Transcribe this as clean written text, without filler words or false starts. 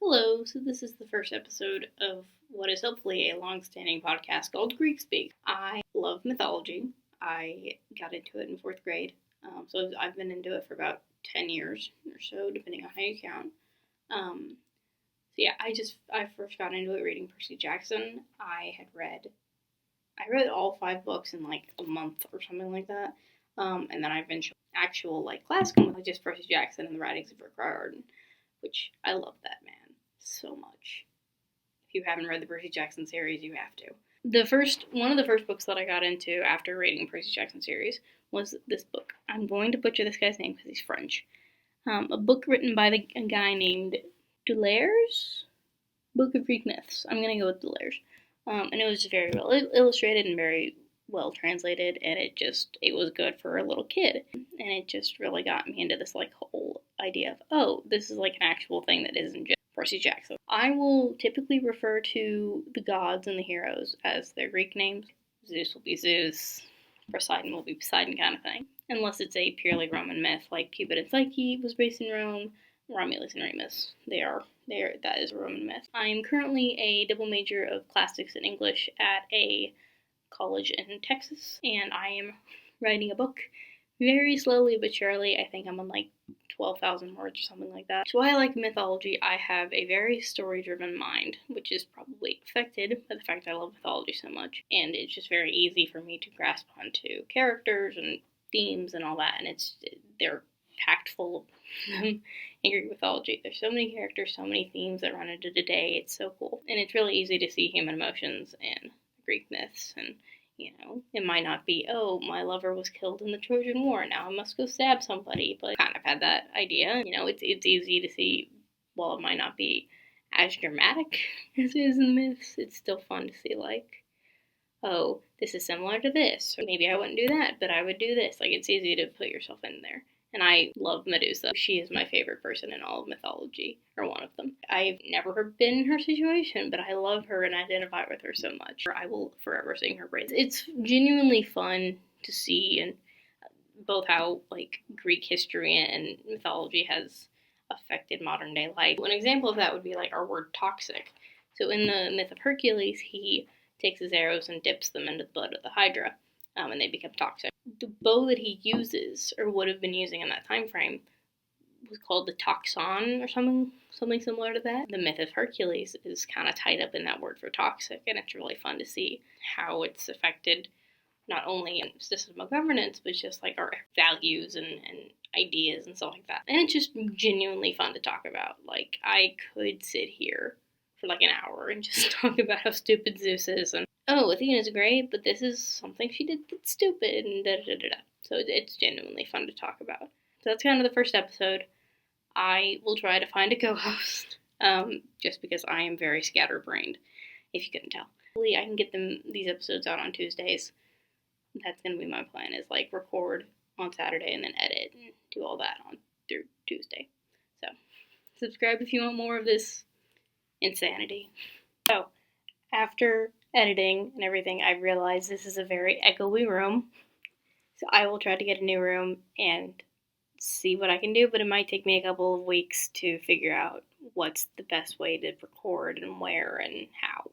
Hello, so this is the first episode of what is hopefully a long-standing podcast called Greek Speak. I love mythology. I got into it in 4th grade, so I've been into it for about 10 years or so, depending on how you count. I first got into it reading Percy Jackson. I read all 5 books in like a month or something like that, and then I eventually actual like classical, like just Percy Jackson and the Writings of Rick Riordan, which I love that man so much. If you haven't read the Percy Jackson series, you have to. One of the first books that I got into after reading Percy Jackson series was this book. I'm going to butcher this guy's name because he's French. A book written by a guy named Delers? Book of Greek Myths. I'm going to go with Delers. And it was just very well illustrated and very well translated, and it was good for a little kid. And it just really got me into this like whole idea of, oh, this is like an actual thing that isn't just Percy Jackson. I will typically refer to the gods and the heroes as their Greek names. Zeus will be Zeus, Poseidon will be Poseidon, kind of thing. Unless it's a purely Roman myth, like Cupid and Psyche was based in Rome, Romulus and Remus. That is a Roman myth. I am currently a double major of classics and English at a college in Texas, and I am writing a book very slowly but surely. I think I'm on like 12,000 words or something like that. So I like mythology. I have a very story-driven mind, which is probably affected by the fact I love mythology so much, and it's just very easy for me to grasp onto characters and themes and all that, and they're packed full of them in Greek mythology. There's so many characters, so many themes that run into today. It's so cool, and it's really easy to see human emotions in Greek myths. And it might not be, oh, my lover was killed in the Trojan War, now I must go stab somebody, but I kind of had that idea. It's easy to see, while it might not be as dramatic as it is in the myths, it's still fun to see, like, oh, this is similar to this, or maybe I wouldn't do that, but I would do this. Like, it's easy to put yourself in there. And I love Medusa. She is my favorite person in all of mythology, or one of them. I've never been in her situation, but I love her and identify with her so much. I will forever sing her praise. It's genuinely fun to see, and both how like Greek history and mythology has affected modern day life. One example of that would be like our word toxic. So in the myth of Hercules, he takes his arrows and dips them into the blood of the Hydra, and they become toxic. The bow that he uses, or would have been using in that time frame, was called the toxon, or something similar to that. The myth of Hercules is kind of tied up in that word for toxic, and it's really fun to see how it's affected not only in system of governance, but just like our values and ideas and stuff like that. And it's just genuinely fun to talk about. Like, I could sit here for like an hour and just talk about how stupid Zeus is, and oh, Athena's great, but this is something she did that's stupid, and da-da-da-da-da. So it's genuinely fun to talk about. So that's kind of the first episode. I will try to find a co-host, just because I am very scatterbrained, if you couldn't tell. Hopefully I can get these episodes out on Tuesdays. That's going to be my plan, is like record on Saturday and then edit and do all that through Tuesday. So subscribe if you want more of this insanity. So after editing and everything, I realized this is a very echoey room. So I will try to get a new room and see what I can do, but it might take me a couple of weeks to figure out what's the best way to record and where and how.